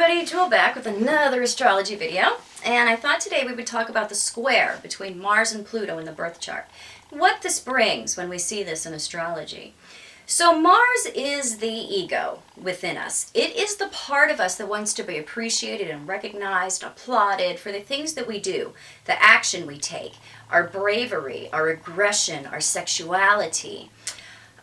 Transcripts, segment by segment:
everybody, Jewel back with another astrology video, and I thought today we would talk about the square between Mars and Pluto in the birth chart. What this brings when we see this in astrology. So Mars is the ego within us. It is the part of us that wants to be appreciated and recognized, applauded for the things that we do, the action we take, our bravery, our aggression, our sexuality.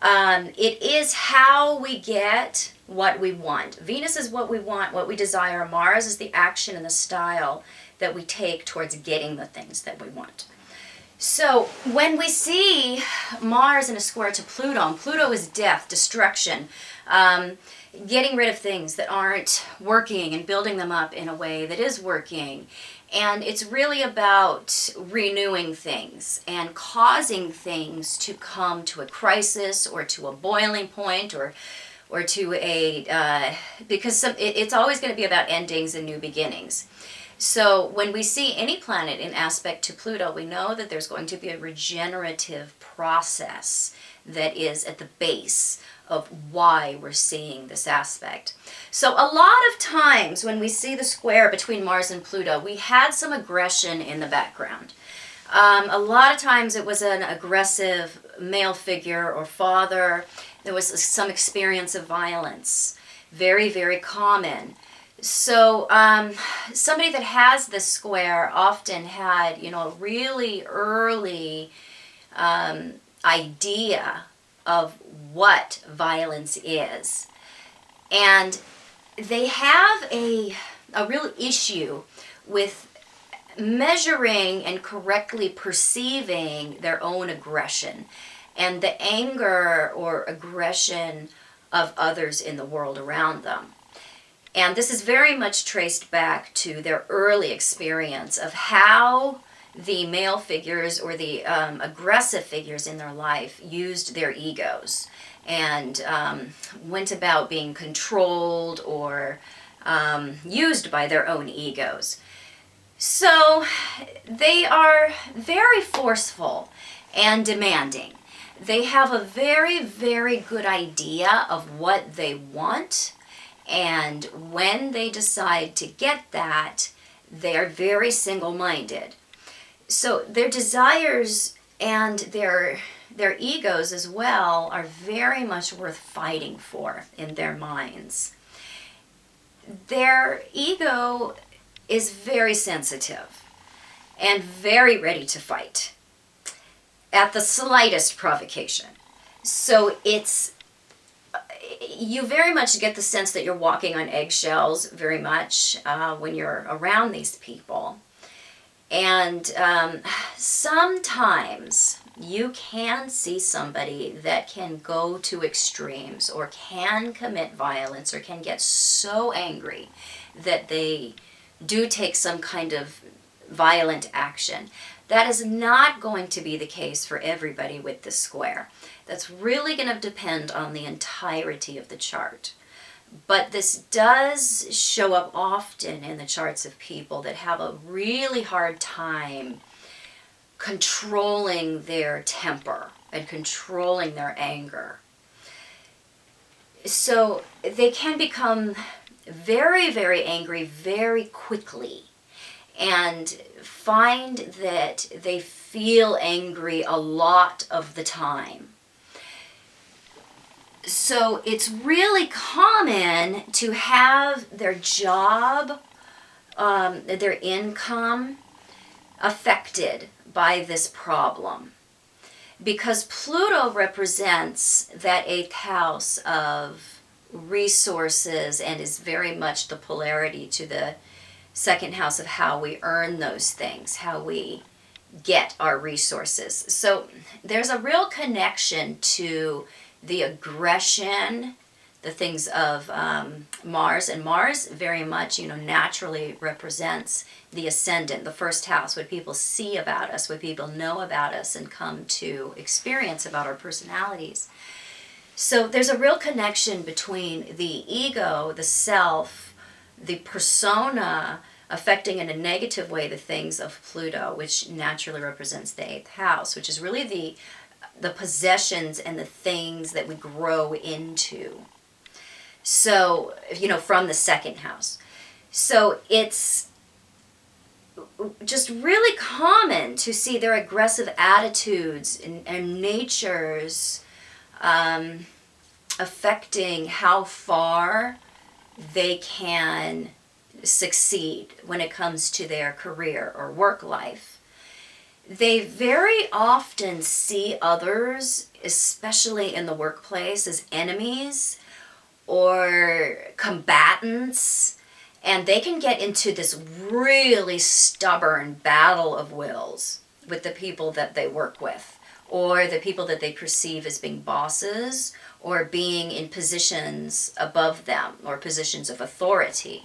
It is how we get what we want. Venus is what we want, what we desire. Mars is the action and the style that we take towards getting the things that we want. So when we see Mars in a square to Pluto, and Pluto is death, destruction, getting rid of things that aren't working and building them up in a way that is working. And it's really about renewing things and causing things to come to a crisis or to a boiling point or to a, because it's always going to be about endings and new beginnings. So when we see any planet in aspect to Pluto, we know that there's going to be a regenerative process that is at the base of why we're seeing this aspect. So a lot of times when we see the square between Mars and Pluto, we had some aggression in the background. A lot of times it was an aggressive male figure or father. There was some experience of violence. Very, very common. So somebody that has this square often had, a really early idea of what violence is. And they have a real issue with measuring and correctly perceiving their own aggression and the anger or aggression of others in the world around them. And this is very much traced back to their early experience of how the male figures or the aggressive figures in their life used their egos and went about being controlled or used by their own egos. So they are very forceful and demanding. They have a very, very good idea of what they want, and when they decide to get that, they are very single-minded. So their desires and their egos as well are very much worth fighting for in their minds. Their ego is very sensitive and very ready to fight at the slightest provocation. So you very much get the sense that you're walking on eggshells very much when you're around these people. And sometimes you can see somebody that can go to extremes or can commit violence or can get so angry that they do take some kind of violent action. That is not going to be the case for everybody with the square. That's really going to depend on the entirety of the chart. But this does show up often in the charts of people that have a really hard time controlling their temper and controlling their anger. So they can become very, very angry very quickly and find that they feel angry a lot of the time. So it's really common to have their job, their income affected by this problem. Because Pluto represents that 8th house of resources and is very much the polarity to the 2nd house of how we earn those things, how we get our resources. So there's a real connection to the aggression, the things of Mars. And Mars very much, naturally represents the ascendant, the 1st house, what people see about us, what people know about us and come to experience about our personalities. So there's a real connection between the ego, the self, the persona, affecting in a negative way the things of Pluto, which naturally represents the 8th house, which is really the possessions and the things that we grow into. So, from the 2nd house. So it's just really common to see their aggressive attitudes and natures affecting how far they can succeed when it comes to their career or work life. They very often see others, especially in the workplace, as enemies or combatants, and they can get into this really stubborn battle of wills with the people that they work with, or the people that they perceive as being bosses or being in positions above them or positions of authority.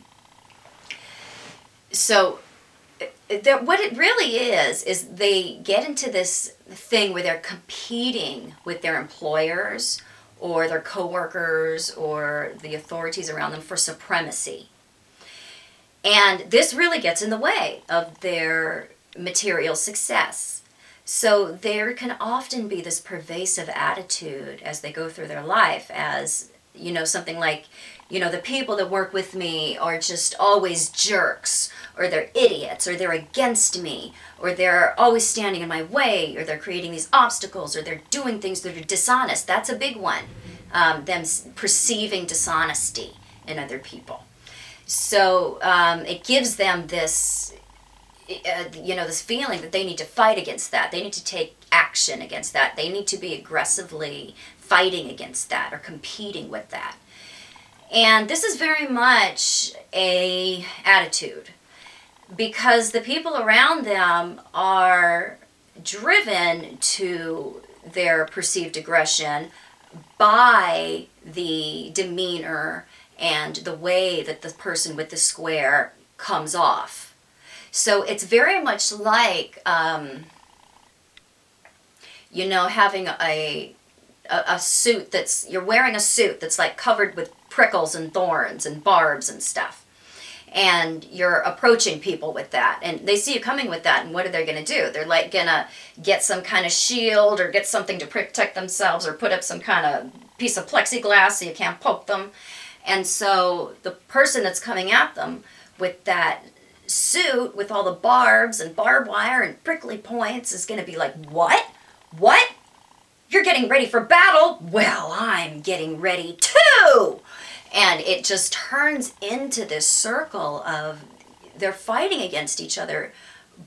So what it really is they get into this thing where they're competing with their employers or their coworkers or the authorities around them for supremacy. And this really gets in the way of their material success. So there can often be this pervasive attitude as they go through their life as, something like, the people that work with me are just always jerks, or they're idiots, or they're against me, or they're always standing in my way, or they're creating these obstacles, or they're doing things that are dishonest. That's a big one, them perceiving dishonesty in other people. So it gives them this, this feeling that they need to fight against that. They need to take action against that. They need to be aggressively fighting against that or competing with that. And this is very much a attitude because the people around them are driven to their perceived aggression by the demeanor and the way that the person with the square comes off. So it's very much like, having a suit you're wearing a suit that's like covered with prickles and thorns and barbs and stuff. And you're approaching people with that. And they see you coming with that, and what are they going to do? They're like going to get some kind of shield or get something to protect themselves or put up some kind of piece of plexiglass so you can't poke them. And so the person that's coming at them with that suit with all the barbs and barbed wire and prickly points is going to be like, what? What? You're getting ready for battle? Well, I'm getting ready too. And it just turns into this circle of they're fighting against each other,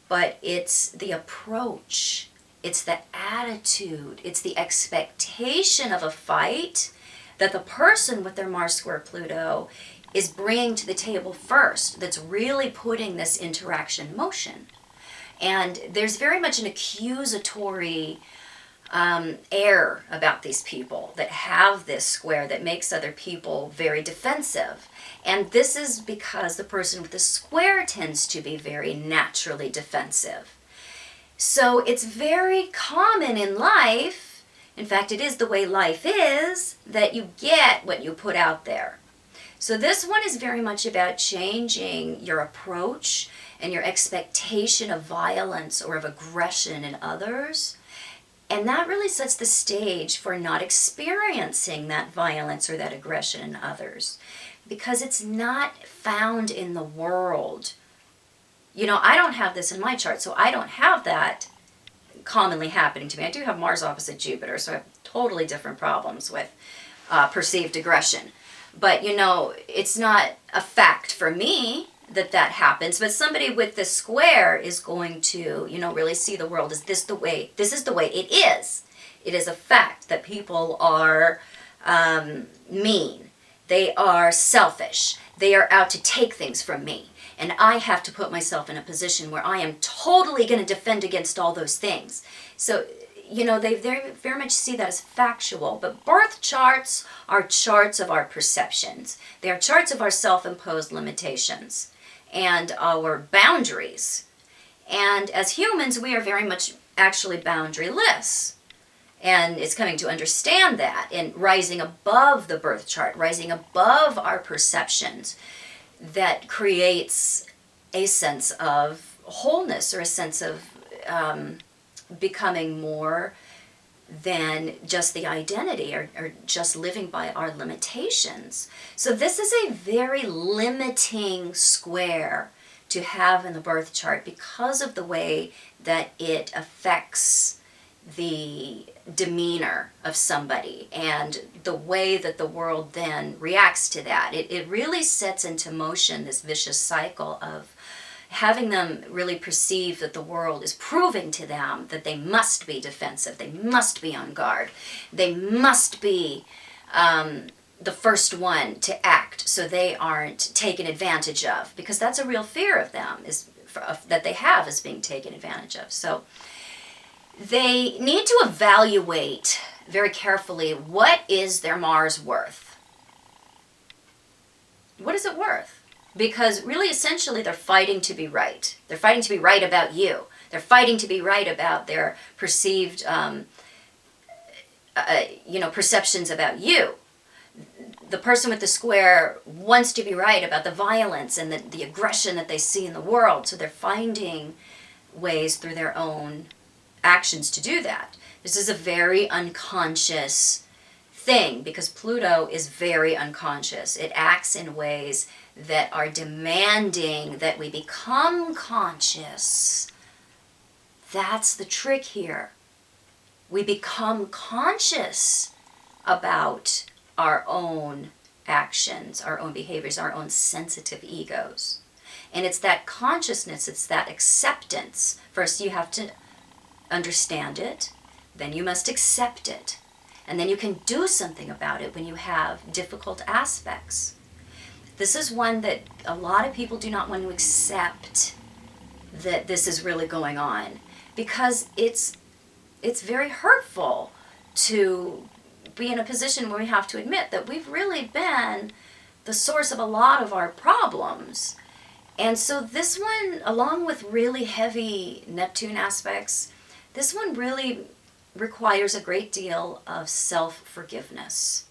but it's the approach, it's the attitude, it's the expectation of a fight that the person with their Mars square Pluto is bringing to the table first, that's really putting this interaction in motion. And there's very much an accusatory air about these people that have this square that makes other people very defensive. And this is because the person with the square tends to be very naturally defensive. So it's very common in life, in fact it is the way life is, that you get what you put out there. So this one is very much about changing your approach and your expectation of violence or of aggression in others. And that really sets the stage for not experiencing that violence or that aggression in others, because it's not found in the world. I don't have this in my chart, so I don't have that commonly happening to me. I do have Mars opposite Jupiter, so I have totally different problems with perceived aggression. But, it's not a fact for me that happens, but somebody with this square is going to, really see the world as this is the way it is. It is a fact that people are mean. They are selfish. They are out to take things from me. And I have to put myself in a position where I am totally going to defend against all those things. So, they very much see that as factual. But birth charts are charts of our perceptions. They are charts of our self-imposed limitations and our boundaries. And as humans, we are very much actually boundaryless. And it's coming to understand that and rising above the birth chart, rising above our perceptions, that creates a sense of wholeness or a sense of becoming more than just the identity or just living by our limitations. So this is a very limiting square to have in the birth chart because of the way that it affects the demeanor of somebody and the way that the world then reacts to that. It really sets into motion this vicious cycle of having them really perceive that the world is proving to them that they must be defensive, they must be on guard, they must be the first one to act so they aren't taken advantage of, because that's a real fear of them, that they have, is being taken advantage of. So they need to evaluate very carefully, what is their Mars worth? What is it worth? Because really, essentially, they're fighting to be right. They're fighting to be right about you. They're fighting to be right about their perceived, perceptions about you. The person with the square wants to be right about the violence and the aggression that they see in the world. So they're finding ways through their own actions to do that. This is a very unconscious thing because Pluto is very unconscious. It acts in ways that are demanding that we become conscious. That's the trick here. We become conscious about our own actions, our own behaviors, our own sensitive egos. And it's that consciousness, it's that acceptance. First you have to understand it, then you must accept it. And then you can do something about it when you have difficult aspects. This is one that a lot of people do not want to accept, that this is really going on, because it's very hurtful to be in a position where we have to admit that we've really been the source of a lot of our problems. And so this one, along with really heavy Neptune aspects, this one really requires a great deal of self-forgiveness.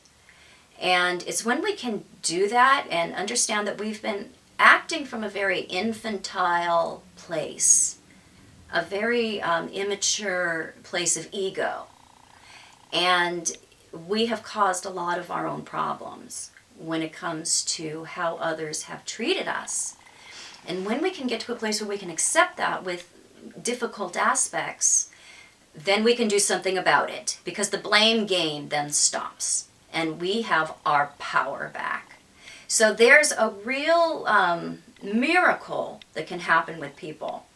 And it's when we can do that and understand that we've been acting from a very infantile place, a very immature place of ego. And we have caused a lot of our own problems when it comes to how others have treated us. And when we can get to a place where we can accept that with difficult aspects, then we can do something about it, because the blame game then stops and we have our power back. So there's a real miracle that can happen with people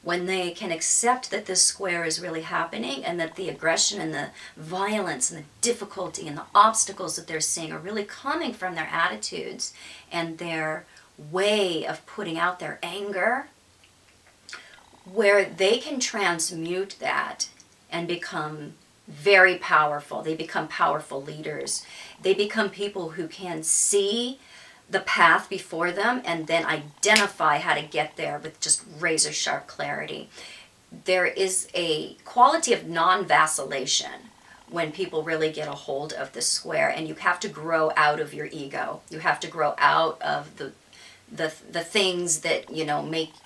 when they can accept that this square is really happening and that the aggression and the violence and the difficulty and the obstacles that they're seeing are really coming from their attitudes and their way of putting out their anger, where they can transmute that and become very powerful. They become powerful leaders. They become people who can see the path before them and then identify how to get there with just razor sharp clarity. There is a quality of non-vacillation when people really get a hold of the square, and you have to grow out of your ego. You have to grow out of the things that,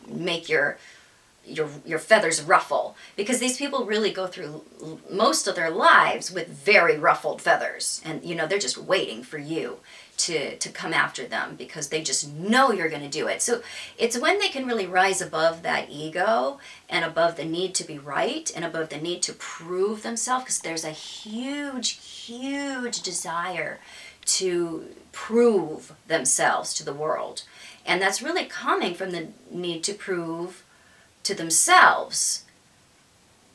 make your feathers ruffle, because these people really go through most of their lives with very ruffled feathers, and they're just waiting for you to come after them because they just know you're going to do it. So it's when they can really rise above that ego and above the need to be right and above the need to prove themselves, because there's a huge desire to prove themselves to the world, and that's really coming from the need to prove to themselves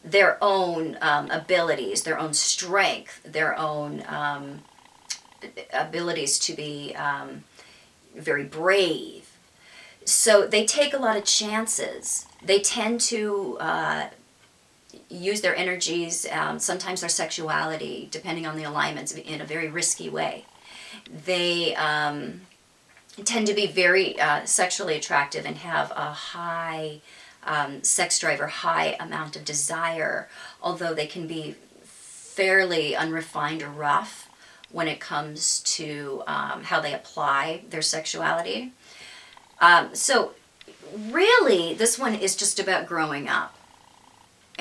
their own abilities, their own strength, their own abilities to be very brave. So they take a lot of chances. They tend to use their energies, sometimes their sexuality, depending on the alignments, in a very risky way. They tend to be very sexually attractive and have a high sex drive or high amount of desire, although they can be fairly unrefined or rough when it comes to how they apply their sexuality. So really, this one is just about growing up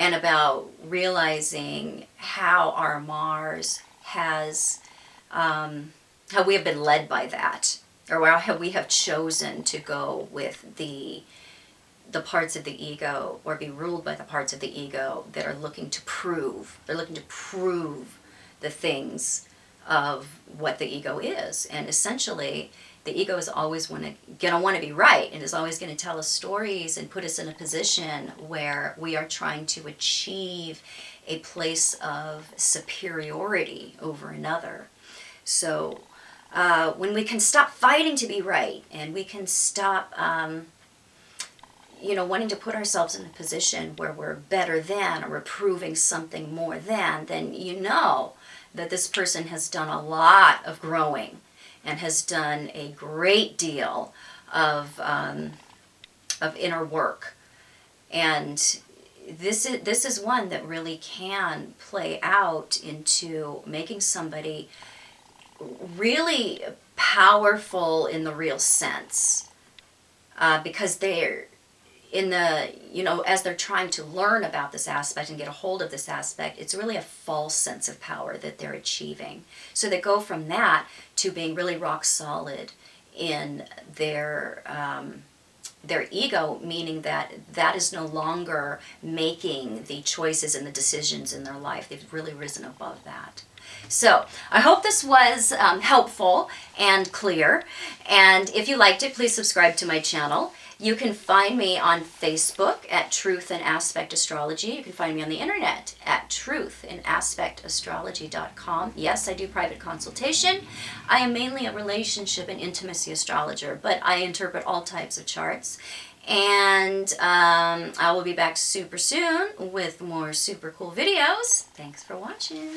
and about realizing how our Mars has, how we have been led by that, or how we have chosen to go with the parts of the ego, or be ruled by the parts of the ego that are looking to prove. They're looking to prove the things of what the ego is. And essentially, the ego is always going to want to be right, and is always going to tell us stories and put us in a position where we are trying to achieve a place of superiority over another. So when we can stop fighting to be right, and we can stop wanting to put ourselves in a position where we're better than, or we're proving something more than, then you know that this person has done a lot of growing and has done a great deal of inner work. And this is one that really can play out into making somebody really powerful in the real sense, because they're as they're trying to learn about this aspect and get a hold of this aspect, it's really a false sense of power that they're achieving. So they go from that to being really rock solid in their ego, meaning that is no longer making the choices and the decisions in their life. They've really risen above that. So I hope this was helpful and clear. And if you liked it, please subscribe to my channel. You can find me on Facebook at Truth in Aspect Astrology. You can find me on the internet at truthinaspectastrology.com. Yes, I do private consultation. I am mainly a relationship and intimacy astrologer, but I interpret all types of charts. And I will be back super soon with more super cool videos. Thanks for watching.